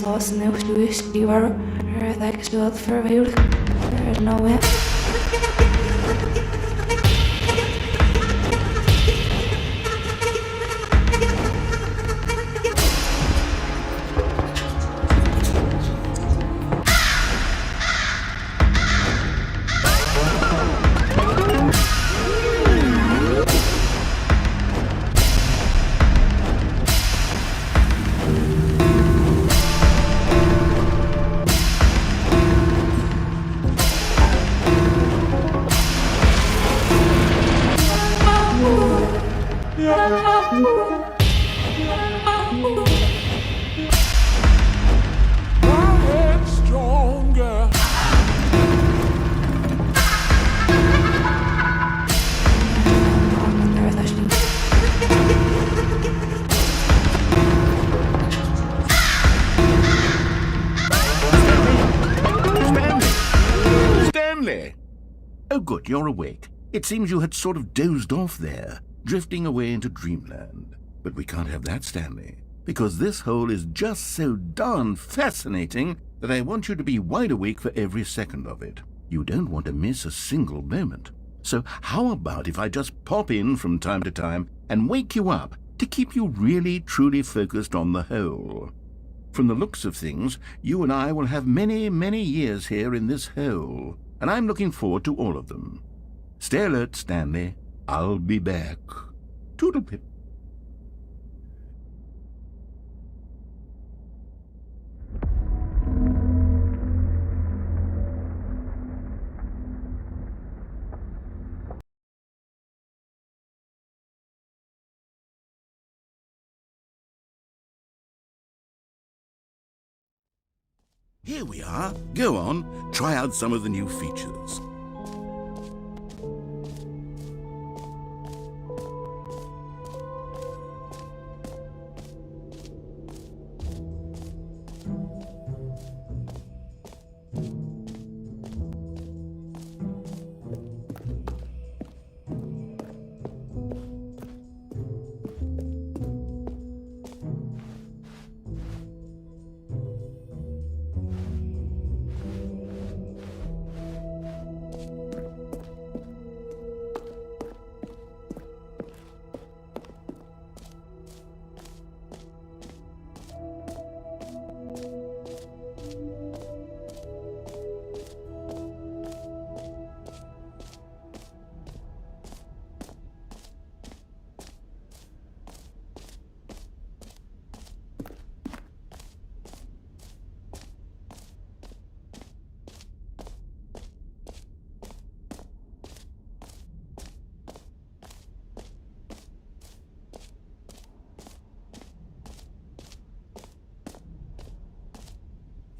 Lost in the twist, you are like still for real. There's no way. Oh, good, you're awake. It seems you had sort of dozed off there, drifting away into dreamland. But we can't have that, Stanley, because this hole is just so darn fascinating that I want you to be wide awake for every second of it. You don't want to miss a single moment. So how about if I just pop in from time to time and wake you up to keep you really, truly focused on the hole? From the looks of things, you and I will have many, many years here in this hole, and I'm looking forward to all of them. Stay alert, Stanley. I'll be back. Toodle-pip. Here we are. Go on, try out some of the new features.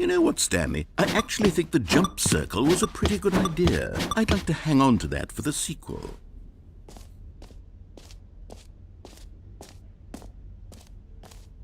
You know what, Stanley? I actually think the jump circle was a pretty good idea. I'd like to hang on to that for the sequel.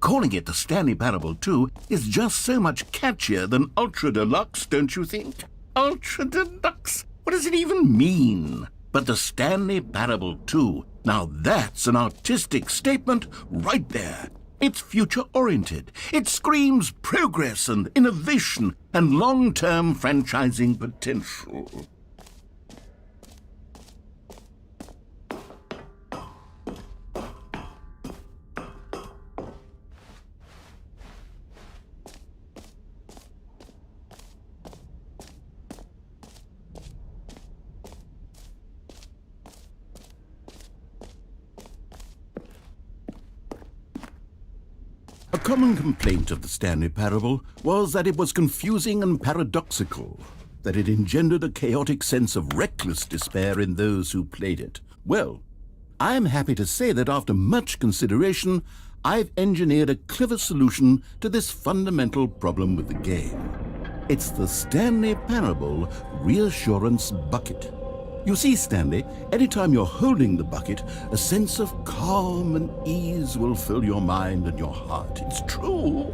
Calling it the Stanley Parable 2 is just so much catchier than Ultra Deluxe, don't you think? Ultra Deluxe? What does it even mean? But the Stanley Parable 2, now that's an artistic statement right there. It's future-oriented. It screams progress and innovation and long-term franchising potential. A common complaint of the Stanley Parable was that it was confusing and paradoxical, that it engendered a chaotic sense of reckless despair in those who played it. Well, I'm happy to say that after much consideration, I've engineered a clever solution to this fundamental problem with the game. It's the Stanley Parable Reassurance Bucket. You see, Stanley, anytime you're holding the bucket, a sense of calm and ease will fill your mind and your heart. It's true.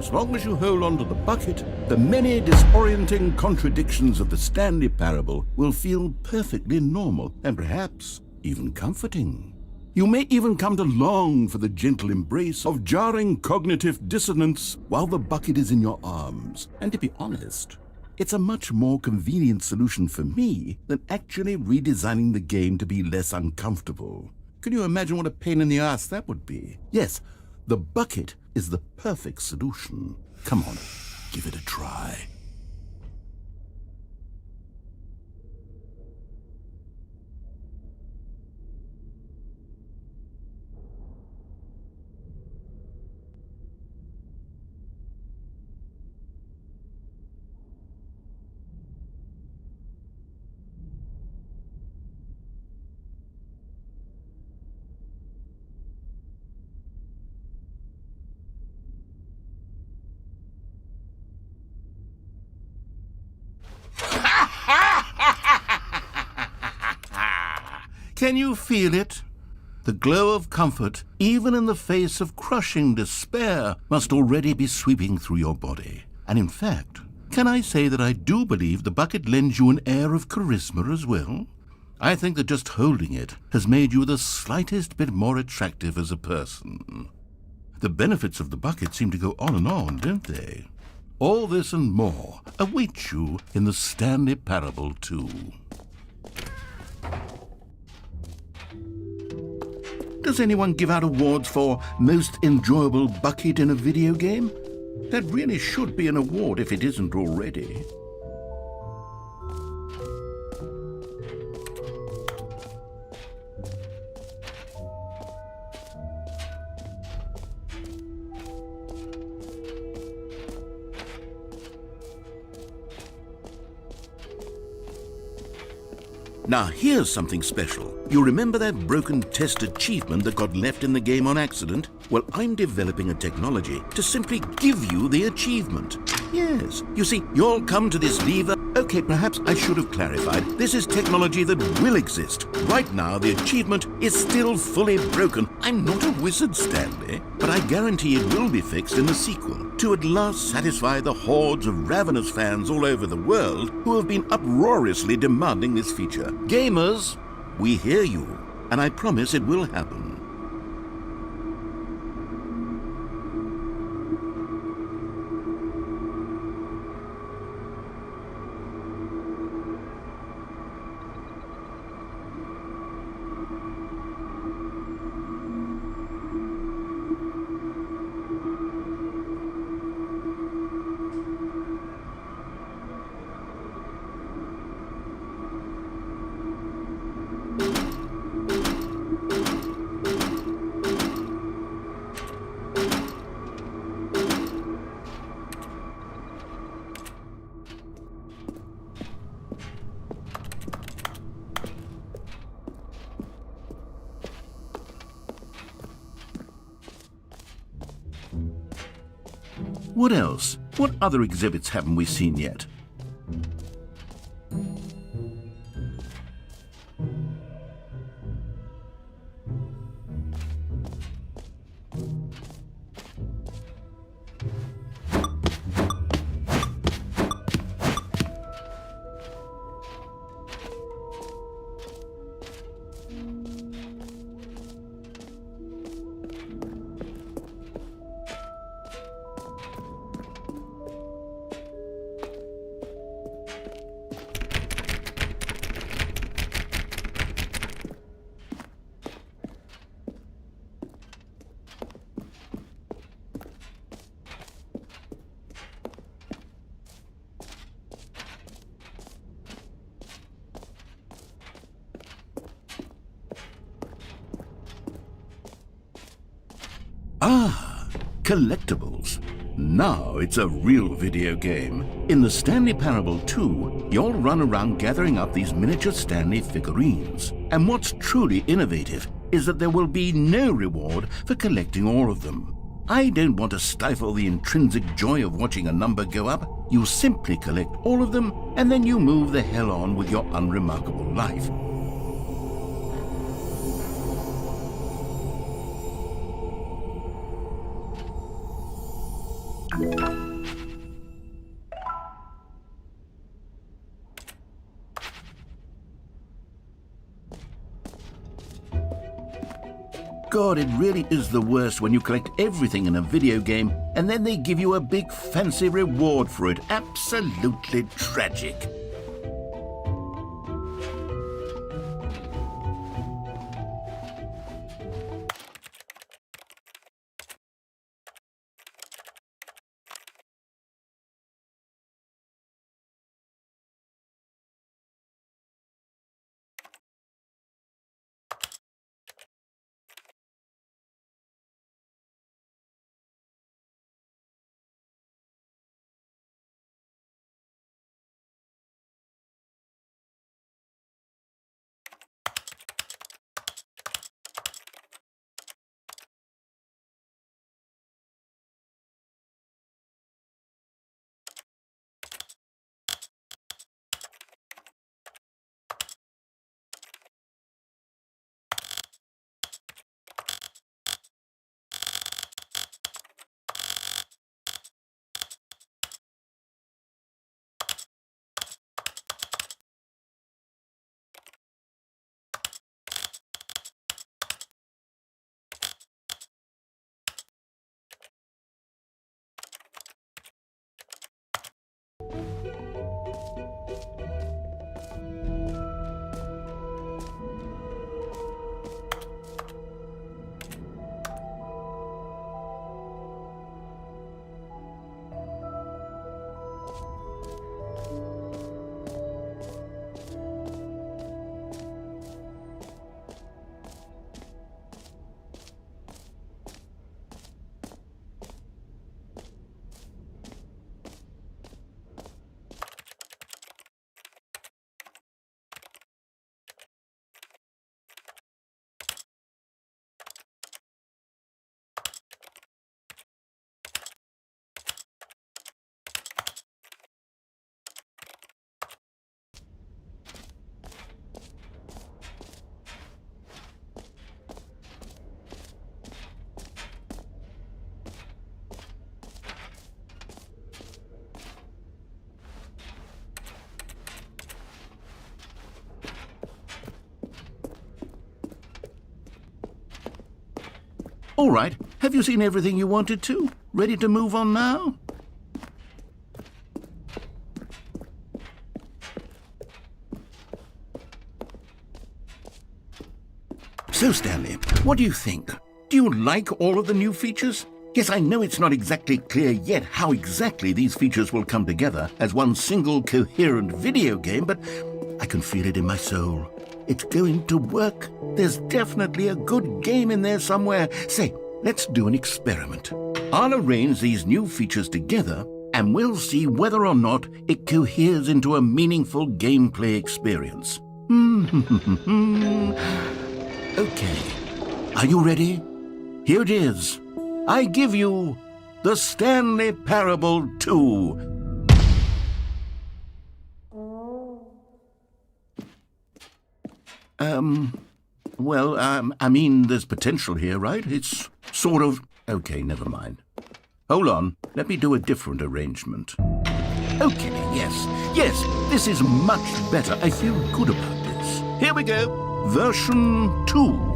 As long as you hold on to the bucket, the many disorienting contradictions of the Stanley Parable will feel perfectly normal and perhaps even comforting. You may even come to long for the gentle embrace of jarring cognitive dissonance while the bucket is in your arms. And to be honest, it's a much more convenient solution for me than actually redesigning the game to be less uncomfortable. Can you imagine what a pain in the ass that would be? Yes, the bucket is the perfect solution. Come on, give it a try. Can you feel it? The glow of comfort, even in the face of crushing despair, must already be sweeping through your body. And in fact, can I say that I do believe the bucket lends you an air of charisma as well? I think that just holding it has made you the slightest bit more attractive as a person. The benefits of the bucket seem to go on, don't they? All this and more await you in the Stanley Parable 2. Does anyone give out awards for most enjoyable bucket in a video game? That really should be an award if it isn't already. Now here's something special. You remember that broken test achievement that got left in the game on accident? Well, I'm developing a technology to simply give you the achievement. Yes, you see, you'll come to this lever. Okay, perhaps I should have clarified. This is technology that will exist. Right now, the achievement is still fully broken. I'm not a wizard, Stanley, but I guarantee it will be fixed in the sequel to at last satisfy the hordes of ravenous fans all over the world who have been uproariously demanding this feature. Gamers, we hear you, and I promise it will happen. What else? What other exhibits haven't we seen yet? Ah, collectibles. Now it's a real video game. In the Stanley Parable 2, you'll run around gathering up these miniature Stanley figurines. And what's truly innovative is that there will be no reward for collecting all of them. I don't want to stifle the intrinsic joy of watching a number go up. You simply collect all of them, and then you move the hell on with your unremarkable life. God, it really is the worst when you collect everything in a video game and then they give you a big fancy reward for it. Absolutely tragic. All right, have you seen everything you wanted to? Ready to move on now? So, Stanley, what do you think? Do you like all of the new features? Yes, I know it's not exactly clear yet how exactly these features will come together as one single coherent video game, but I can feel it in my soul. It's going to work. There's definitely a good game in there somewhere. Say, let's do an experiment. I'll arrange these new features together, and we'll see whether or not it coheres into a meaningful gameplay experience. Okay. Are you ready? Here it is. I give you the Stanley Parable 2. I mean, there's potential here, right? It's sort of... Okay, never mind. Hold on. Let me do a different arrangement. Okay, yes, this is much better. I feel good about this. Here we go. Version 2.